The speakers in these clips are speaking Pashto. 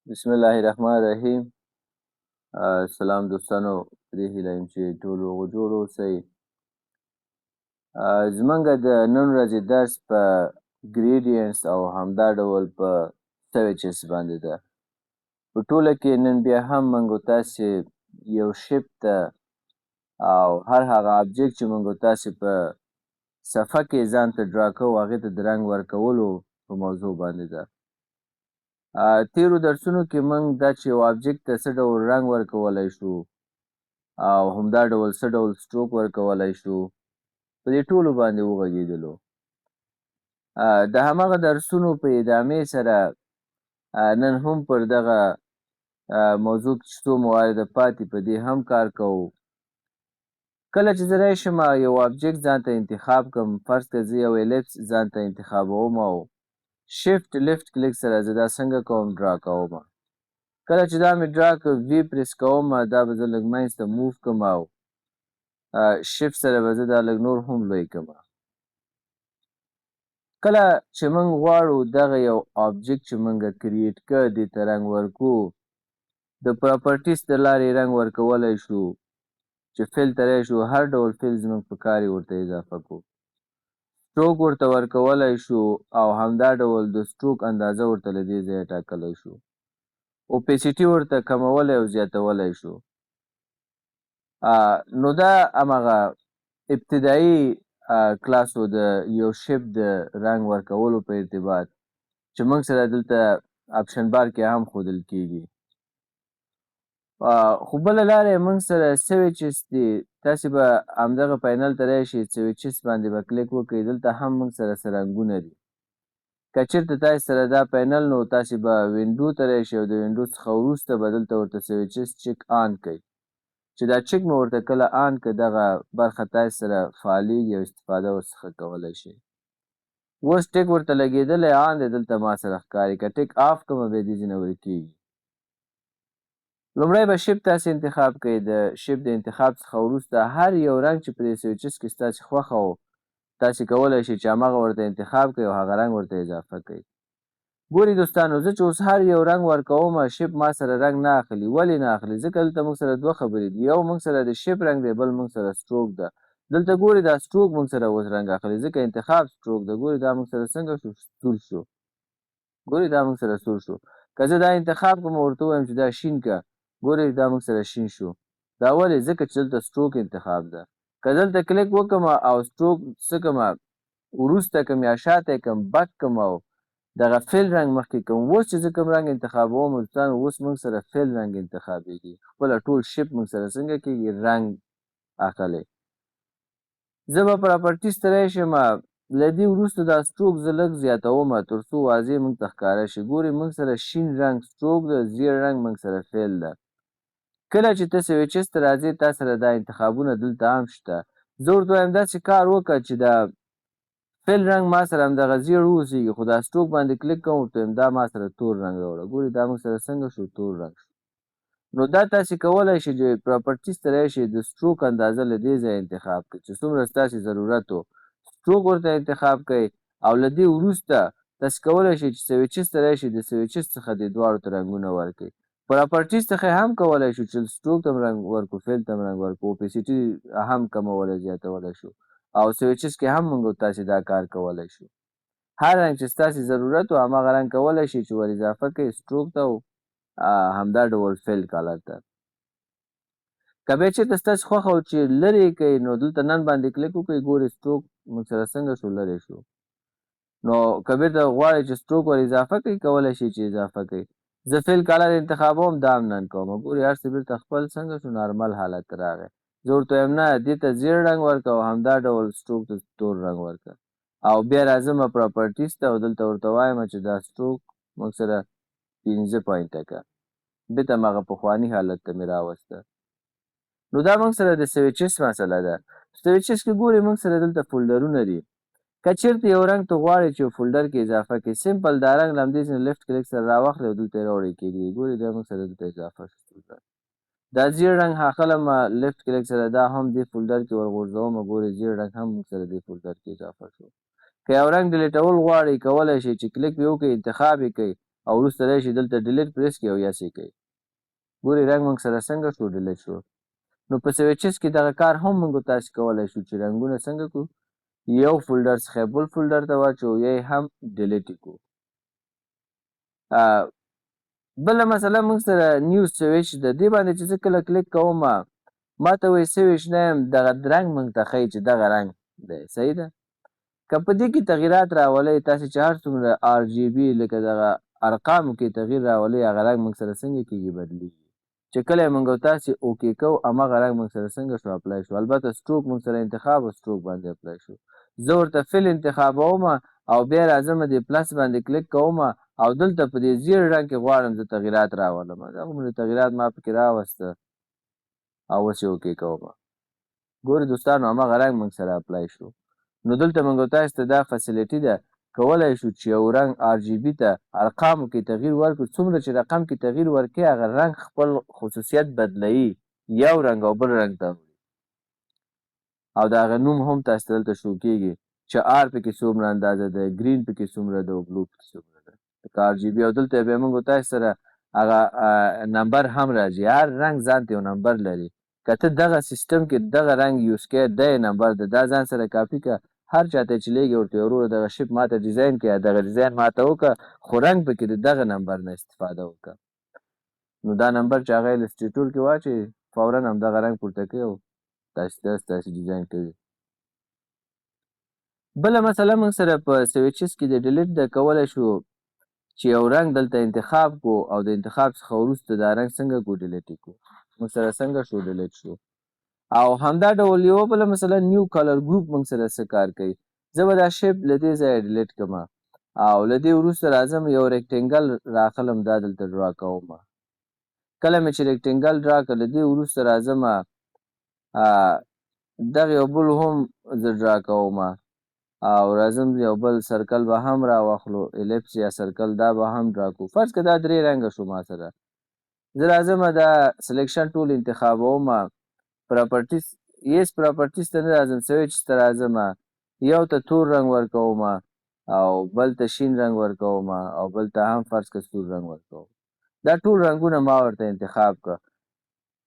بسم الله الرحمن الرحیم. سلام دوستانو، په دې هیله یم چې ټول روغ جوړ اوسئ. زمونږ د نن ورځې درس په ګریډینټس او همدا ډول په سویچز باندې ده. په ټوله کې نن بیا هم موږ تاسې یو شپ ته او هر هغه ابجیکټ چې موږ تاسې په صفحه کې ځان ته ډرا کوو هغې ته د رنګ ورکولو په موضوع باندې ده. تیرو درسونو کې موږ دا چې یو ابجیکټ ته څه ډول رنګ ورکولی شو او همدا ډول څه ډول سټروک ورکولی شو، په دې ټولو باندې وغږېدلو. د هماغه درسونو په ادامې سره نن هم پر دغه موضوع کې چې څو موارد پاتې په دې هم کار کوو. کله چې زه راشم یو ابجیکټ ځان ته انتخاب کړم، فرض کړه زه یو الیپس ځان ته انتخابوم او شفت لیفت کلیک سره زه دا څنګه کوم ډرا کوم. کله چې دا مې ډرا کړ وی پریس کوم، دا به زه لږ منځ ته موو کړم او شفت سره به زه دا لږ نور هم لوی کړم. کله چې موږ غواړو دغه یو آبجیکټ چې موږ کریټ کړ دې ته رنګ ورکو، د پراپرټیز د لارې رنګ ورکولی شو چې فیل ته راشو هر ډول فیل زموږ په کار یې ورته اضافه کړو. سټروک ورته ورکولی شو او همدا ډول د سټروک اندازه ورته له دې ځایه ټاکلی شو. اوپیسیټي ورته کمولی او زیاتولی شو. نو دا همغه ابتدایي کلاسو د یو شپ د رنګ ورکولو په ارتباط چې موږ سره دلته اپشن بار کې هم ښودل کیږي. خو بله لاره یې موږ سره سویچز دي. تاسې به همدغه پینل ته راشئ، سویچز باندې به کلیک وکړئ. دلته هم موږ سره څه رنګونه دي. که چېرته تاسې سره دا پینل نو تاسې به وینډو ته راشئ او د وینډو څخه وروسته به دلته ورته سویچز چک آن کړئ. چې دا چک مې ورته کله آن کړ دغه برخه تاسې سره فعالېږي او استفاده ورڅخه کولی شئ. اوس ټک ورته لګېدلی آن دی، دلته ما سره ښکاري. که ټک آف کړمه بیا دې ځینه ورکېږي. لومړی به شپ تاسې انتخاب کړئ. د شپ د انتخاب څخه وروسته هر یو رنګ چې په دې سویچز کې ستاسې خوښه و تاسې کولی شئ چې هماغه ورته انتخاب کړئ او هغه رنګ ورته اضافه کړئ. ګورئ دوستانو، زه چې اوس هر یو رنګ ورکوم شپ ما سره رنګ نه اخلي. ولې نه اخلي؟ ځکه دلته موږ سره دوه خبرې دي. یو موږ سره د شپ رنګ دی، بل موږ سره سټروک ده. دلته ګورئ دا سټروک موږ سره اوس رنګ اخلي ځکه انتخاب سټروک ده. ګورئ دا موږ سره څنګه شو؟ سور شو. ګورئ دا موږ سره سور شو. که زه دا انتخاب کړم ورته ووایم چې دا شین که، ګورئ دا موږ سره شین شو. دا ولې؟ ځکه چې دلته سټروک انتخاب ده. که دلته کلیک وکړم او سټروک څه کړم وروسته کړم یا شاته یې کړم بک کړم او دغه فیل رنګ مخکې کوم، اوس چې زه کوم رنګ انتخابوم دوستانو اوس موږ سره فیل رنګ انتخابېږي. خپله ټول شپ موږ سره څنګه کېږي؟ رنګ اخلی. زه به پراپرټیز ته راشم. له دې وروسته دا سټروک زه لږ زیاتوم تر څو واضح موږ ته ښکاره شي. ګورئ موږ سره شین رنګ سټروک ده، زیړ رنګ موږ سره فیل ده. کله چې ته سویچز ته راځې تا سره دا انتخابونه دلته هم شته. زه ورته وایم داسې کار وکړه چې دا فیل رنګ ما سره همدغه زیړ واوسېږي، خو دا سټروک باندې کلیک کوم ورته وایم دا ما سره تور رنګ راوړه. ګورئ دا موږ سره څنګه شو؟ تور رنګ شو. نو دا تاسې کولی شئ چې پراپرټیز ته راشئ، د سټروک اندازه له دې ځایه انتخاب کړئ چې څومره ستاسې ضرورت و سټروک ورته انتخاب کړئ. او له دې وروسته تاسې کولی شئ چې سویچز ته راشئ، د سویچز څخه دې دواړو ته رنګونه ورکړئ. پراپرټیز څخه هم کولی شو چې سټروک ته هم رنګ ورکړو، فیل ته هم رنګ ورکړو، اوپیسیټي هم کمولی زیاتولی شو او سویچز کې هم موږ تاسې دا کار کولی شو. هر رنګ چې ستاسې ضرورت و هماغه رنګ کولی شئ چې ور اضافه کړئ سټروک ته او همدا ډول فیل کالر ته. که بیا چېرته ستاسې خوښه و چې لرې یې کړئ نو دلته نن باندې کلیک وکړئ. ګورئ سټروک موږ سره څنګه شو؟ لرې شو. نو که بیرته غواړئ چې سټروک ور اضافه کړئ کولی شئ چې اضافه کړئ. زه فیل کالر انتخابوم دا هم نن کوم. ګورئ هر څه بیرته خپل څنګه شو؟ نارمل حالت ته راغی. زه ورته وایم نه دې ته زیړ رنګ ورکړه او همدا ډول سټروک ته تور رنګ ورکړه. او بیا راځم پراپرټیز ته او دلته ورته وایم چې دا سټروک موږ سره 5 پوینټه کړه. بیرته هماغه پخواني حالت ته مې راوسته. نو دا موږ سره د سویچز مسله ده. سویچز کې ګورئ موږ سره دلته فولډرونه دي. که چېرته یو رنګ ته غواړئ چې یو فولډر کې اضافه کړئ، سمپل دا رنګ له همدې ځای لیفټ کلیک سره راواخلئ او دلته یې راوړئ کېږدئ. ګورئ دا موږ سره دلته اضافه شو. دا زیړ رنګ اخلم لیفټ کلیک سره دا هم دې فولډر کې ورغورځوم. ګورئ زیړ رنګ هم موږ سره دې فولډر کې اضافه شو. که یو رنګ ډیلیټول غواړئ کولی شئ چې کلیک یې وکړئ، انتخاب یې کړئ او وروسته راشي دلته ډیلیټ پریس کړئ او یاسې کوئ. ګورئ رنګ موږ سره څنګه شو ډیلیټ شو. نو په سویچز کې دغه کار هم موږ تاسو کولی شو چې رنګونه څنګه کړو، یو فولډر څخه بل فولډر ته واچوو یا یې هم ډیلیټ یې کړو. بله مسله موږ سره نیو سویچ د دې باندې چې زه کله کلیک کوم ما ته وایي سویچ نه یم دغه رنګ موږ ته ښایي چې دغه رنګ دی. صحیح ده. که په دې کې تغییرات راولئ تاسې چې هر څومره RGB لکه دغه ارقامو کې تغییر راولئ هغه رنګ موږ سره څنګه کېږي بدلېږي. چې کله یې موږ تاسې اوکې کوو هماغه رنګ موږ سره څنګه شو اپلای شو. البته سټروک موږ سره انتخاب او سټروک باندې اپلای شو. زه ورته فل انتخابوم او بیا راځم دې پلس باندې کلیک کوم او دلته په دې زیړ رنګ کې غواړم زه تغییرات راولم. دغومره تغییرات ما پکې راوسته او اوس یې اوکې کوم. ګورئ دوستانو هماغه رنګ موږ سره اپلای شو. نو دلته موږ تاسو ته دا فیسیلیټي ده کولی شو چې یو رنګ RGB ته ارقامو کې تغییر ورکړو. څومره چې رقم کې تغییر ورکړي هغه رنګ خپل خصوصیت بدلوي، یو رنګ او بل رنګ ته او د هغه نوم هم تاسو ته دلته شو کېږي چې R پکې څومره اندازه ده، ګرین پکې څومره ده او بلو پکې څومره ده لکه RGB. او دلته بیا موږ تاسو سره هغه نمبر هم راځي. هر رنګ ځان ته یو نمبر لري. که ته دغه سیسټم کې دغه رنګ یوز کوې دا یې نمبر ده، دا ځان سره کاپي کړه. هر چاته چې لیږې ورته وروره دغه شیپ ماته ډیزاین کړه، دغه ډیزاین ماته وکړه، خو رنګ پکې د دغه نمبر نه استفاده وکړه. نو دا نمبر چې هغه یې لسټریټور کې واچوي فورا همدغه رنګ پورته کوي او تاسې ډیزاین کوي. بله مسله موږ سره په سویچز کې د ډیلیټ د کولی شو چې یو رنګ دلته انتخاب کړو او د انتخاب څخه وروسته دا رنګ څنګه کړو ډیلیټ یې کړو. موږ سره څنګه شو ډیلیټ شو. او همدا ډول یو بله مثلا نیو کلر ګروپ موږ سره څه کار کوي. زه به دا شیپ له دې ځایه ډیلیټ کړم او له دې وروسته راځم یو ریکټینګل راخلم دا دلته ډرا کوم. کله مې چې ریکټینګل ډرا کړ له دې وروسته راځم دغه یو بل هم زه ډرا کوم او راځم یو بل سرکل به هم راواخلو، الیپس یا سرکل دا به هم ډرا کړو. فرض که دا 3 رنګه شو ما سره. زه راځم دا سلیکشن ټول انتخابوم، پراپرټیز یس پراپرټیز ته نه راځم، سویچ ته راځم، یو ته تور رنګ ورکوم او بل ته شین رنګ ورکوم او بل ته هم فرض که سور رنګ ورکوم. دا ټول رنګونه ما ورته انتخاب کړه.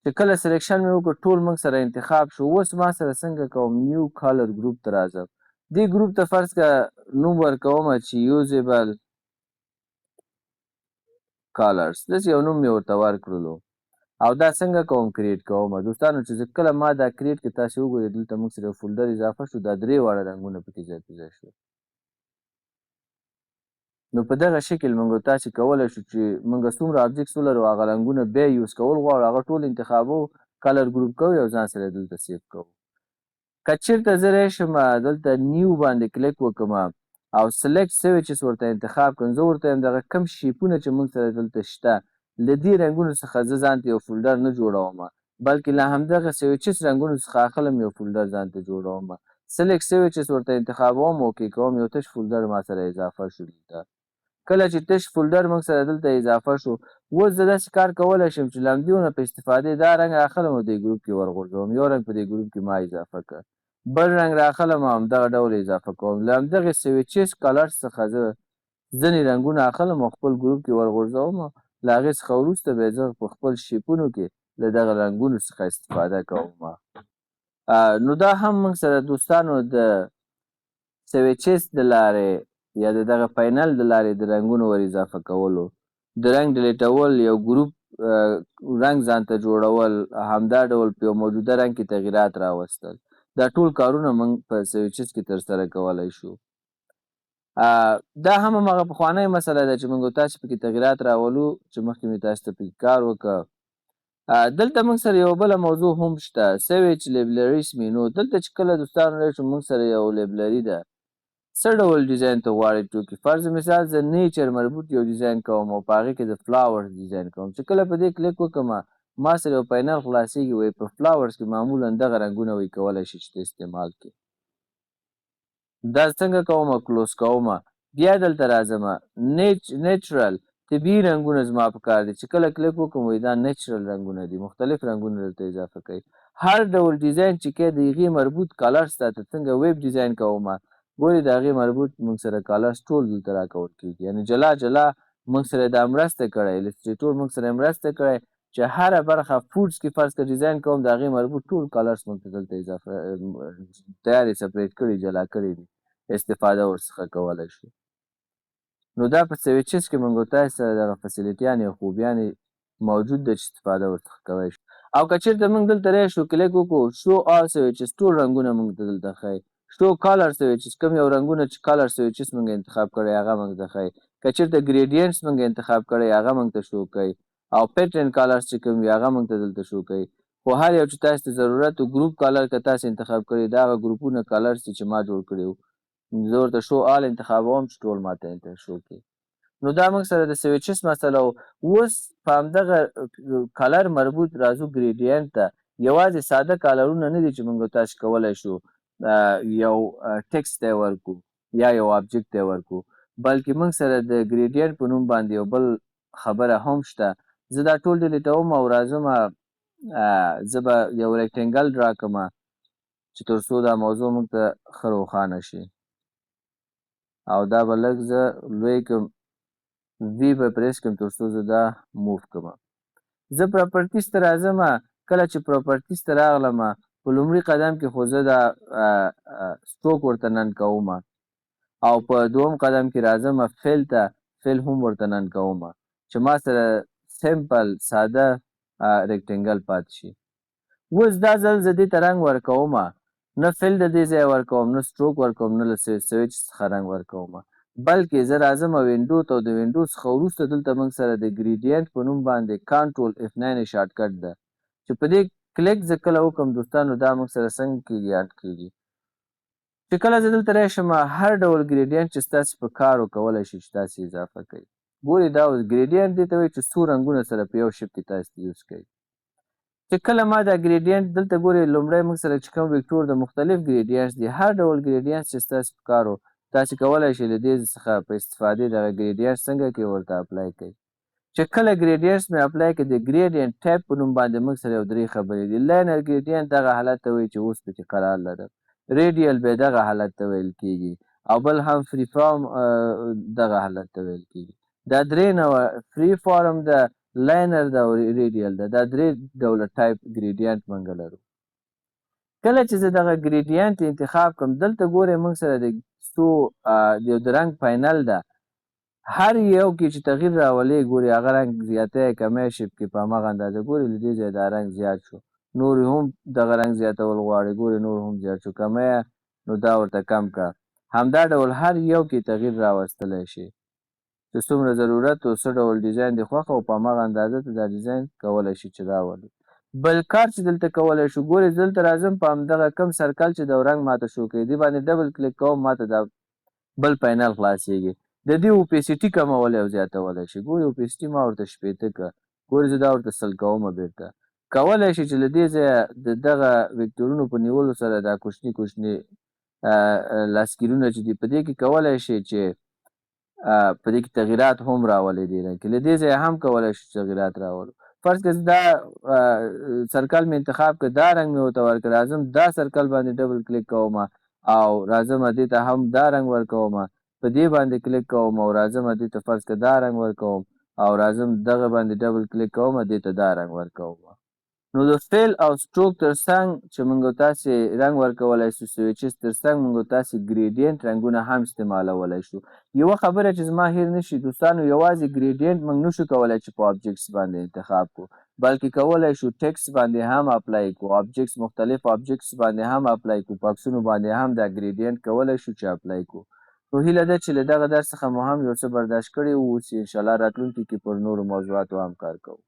چې کله سلیکشن مې وکړ ټول موږ سره انتخاب شو. اوس ما سره څنګه کوم نیو کلر ګروپ ته راځم. دې ګروپ ته فرض که نوم ورکوم چې یوزیبل کلرز، داسې یو نوم مې ورته ورکړلو او دا څنګه کوم کریټ کوم. دوستانو چې کله ما دا کریټ کې تاسې وګورئ دلته موږ سره فولډر اضافه شو، دا 3 واړه رنګونه پکې ځای په ځای شو. نو په دغه شکل موږ تاسې کولی شو چې موږ څومره آبجکټس ولرو هغه رنګونه بیا یوز کول غواړو هغه ټول انتخابو، کلر ګروپ کوو او ځان سره دلته سیف کوو. که چېرته زه راشم دلته نیو باندې کلیک وکړم او سلیکټ سویچز ورته انتخاب کړم، زه ورته وایم دغه کم شیپونه چې موږ سره دلته شته له دې رنګونو څخه زه ځان ته یو فولډر نه جوړوم بلکې له همدغه سویچز رنګونو څخه اخلم یو فولډر ځان ته جوړوم. سلیکټ سویچز ورته انتخابوم، اوکې کوم، یو تش فولډر ما سره اضافه شو. دلته کله چې تش فولډر موږ سره دلته اضافه شو، اوس زه داسې کار کولی شم چې له همدېونه په استفادې دا رنګ راخلم او دې ګروپ کې ورغورځوم. یو رنګ په دې ګروپ کې ما اضافه کړ، بل رنګ راخلم او همدغه ډول اضافه کوم. له همدغې سویچز کلر څخه زه ځینې رنګونه اخلم او خپل ګروپ کې ورغورځوم. له هغې څخه وروسته بیا زه په خپل شیپونو کې له دغه رنګونو څخه استفاده کوم. نو دا هم موږ سره دوستانو د سویچز د لارې یا د دغه پینل د لارې د رنګونو ور اضافه کولو، د رنګ ډیلیټول، یو ګروپ رنګ ځان ته جوړول، همدا ډول په یو موجوده رنګ کې تغییرات راوستل، دا ټول کارونه موږ په سویچز کې ترسره کولی شو. دا هم هماغه پخوانۍ مسله ده چې موږ تاسو پکې تغییرات راولو چې مخکې مې تاسو ته پکې کار وکړ. دلته موږ سره یو بله موضوع هم شته، سویچ لیبلریز مینو. دلته چې کله دوستانو راشو موږ سره یو لیبلري ده، څه ډول ډیزاین ته غواړئ ټوکې. فرض مثال زه نیچر مربوط یو ډیزاین کوم او په هغې کې د فلاورز ډیزاین کوم. چې کله په دې کلیک وکړم ما سره یو پینل خلاصېږي، وایي په فلاورز کې معمولا دغه رنګونه وایي کولی شي چې ته استعمال کړې. دا څنګه کوم؟ کلوز کوم. بیا دلته راځم، نیچرل طبیعي رنګونه زما په کار دي. چې کله کلیک وکړم وایي دا نیچرل رنګونه دي، مختلف رنګونه دلته اضافه کوي. هر ډول ډیزاین چې کوې د هغې مربوط کلرز ته څنګه ویب ډیزاین کوم ګورې د هغې مربوط موږ سره کلرز ټول دلته راکول کېږي، یعنې جلا جلا موږ سره دا مرسته کړی السټریټور موږ سره مرسته کړی چې هره برخه فوډز کې فرض کړه ډیزاین کوم د هغې مربوط ټول کلرز موږ ته دلته اضافه تیار یې سپریټ کړي جلا کړي دي استفاده ورڅخه کولی شو نو دا په سویچز کې موږ تاسو سره دغه فسیلیټیانې او خوبیانې موجود ده چې استفاده ورڅخه کولی شو او که چېرته موږ دلته راشو کلیک وکړو شو آل سویچز ټول رنګونه موږ ته دلته ښایي شو کالر سویچز کوم یو رنګونه چې کالر سویچز موږ انتخاب کړی هغه موږ ته ښایي که چېرته ګریډینټس موږ انتخاب کړی هغه موږ ته شو کوي او پیټرن کالرز چې کوم وي هغه موږ ته دلته شو کوي خو هر یو چې تاسو ته ضرورت و ګروپ کالر که تاسو انتخاب کړی دا هغه ګروپونه کالرز دي چې ما جوړ کړي وو زه ورته شو آل انتخابوم چې ټول ما ته شو کړي نو دا موږ سره د سویچز مسله و اوس په همدغه کلر مربوط راځو ګریډینټ ته یوازې ساده کالرونه نه دي چې موږ تاسو کولی شو یو ټکسټ ته ورکو یا یو آبجکټ ته ورکو بلکې موږ سره د ګریډینټ په نوم باندې یو بل خبره هم شته زه دا ټول ډیلیټوم او راځم زه به یو ریکټینګل ډرا کړم چې تر څو دا موضوع موږ ته ښه روښانه شي او دا به لږ زه لوی کړم وی به پریس کړم تر څو زه دا موف کړم زه پراپرټیز ته راځم کله چې پراپرټیز ته راغلم په لومړي قدم کې خو زه دا سټروک ورته نن کوم او په دوم قدم کې راځم فیل ته فیل هم ورته نن کوم چې ما سره سمپل ساده ریکټینګل پاتې شي اوس دا ځل زه دې ته رنګ ورکوم نه فیل د دې ځای ورکوم نه سټروک ورکوم نه له سویچ څخه رنګ ورکوم بلکې زه راځم وینډو ته او د وینډو څخه وروسته دلته موږ سره د ګریډینټ په نوم باندې کنټرول F9 شارټکټ ده چې په دې کلیک زه کله وکړم دوستانو دا موږ سره څنګه کېږي یاد کېږي چې کله زه دلته راشم هر ډول ګریډینټ چې ستاسې په کار وکولی شي چې تاسې اضافه کوي ګورې دا اوس ګریډینټ دې ته وایي چې څو رنګونه سره په یو شپ کې تاسې یوز کوي چې کله ما دا ګریډینټ دلته ګورې لومړی موږ سره چې کوم ویکټور د مختلف ګریډینټس دي هر ډول ګریډینټ چې ستاسې په کار تاسې کولی شئ له دې څخه په استفادې دغه ګریډینټ څنګه کې ورته اپلای کوئ چې کله ګریډینټس مې اپلای کړي د ګریډینټ ټایپ په نوم باندې موږ سره یو درې خبرې دي لاینر ګریډینټ دغه حالت ته وایي چې اوس پکې قرار لرم ریډیل به دغه حالت ته ویل کېږي او بل هم فری فارم دغه حالت ته ویل کېږي دا درې نوع فری فارم ده لاینر ده او ریډیل ده دا درې ډوله ټایپ ګریډینټ موږ لرو کله چې زه دغه ګریډینټ انتخاب کړم دلته ګورئ موږ سره د د رنګ پاینل ده هر یو کې چې تغییر راولي ګوري هغه رنګ زیاتی کمی شپ کې په همغه اندازه ګوري له دې ځایه دا رنګ زیات شو نور هم دغه رنګ زیاتول غواړي ګوري نور هم زیات شو کمی نو دا ورته کم کړه همدا ډول هر یو کې تغییر راوستلی شي چې څومره ضرورت او څه ډول ډیزاین دې خوښه او په همغه اندازه ته دا ډیزاین کولی شي چې راولي بل کار چې دلته کولی شو ګورې زه دلته راځم په همدغه کم سرکل چې د رنګ ماته شو کوي دې باندې ډبل کلیک کوم ماته دا بل پاینل خلاصېږي د دې اوپیسیټي کمولی او زیاتولی شي ګورې اوپیسیټي ما ورته شپېته کړه ګورې زه دا ورته سل کومه بېرته کولی شي چې له دې ځایه د دغه ویکټورونو په نیولو سره دا کوچني کوچني لاسکیرونه چې دي په دې کې کولی شي چې په دې کې تغییرات هم راولي دې رنګ کې له دې ځایه هم کولی شي تغییرات راولو فرض کړه دا سرکل مې انتخاب کړ دا رنګ مې ورته ورکړ راځم دا سرکل باندې ډبل کلیک کوم او راځم دې ته هم دا رنګ ورکوم په دې باندې کلیک کوم او راځم دې ته فرض کړه دا رنګ ورکوم او راځم دغه باندې ډبل کلیک کوم دې ته دا رنګ ورکوم نو د فیل او سټروک ترڅنګ چې موږ تاسې رنګ ورکولی شو سویچز ترڅنګ موږ تاسې ګریډینټ رنګونه هم استعمالولی شو یوه خبره چې زما هیر نشي دوستانو یوازې ګریډینټ موږ نشو کولی چې په آبجکټس باندې انتخاب کړو بلکې کولی شو ټکس باندې هم اپلای کړو آبجکټس مختلف آبجکټس باندې هم اپلای کړو په عکسونو باندې هم دا ګریډینټ کولی شو چې اپلای کړو نو هیله ده چې له دغه درس څخه مو هم یو څه برداشت کړی و اوس انشاءالله راتلونکي کې پر نورو موضوعاتو هم کار کوو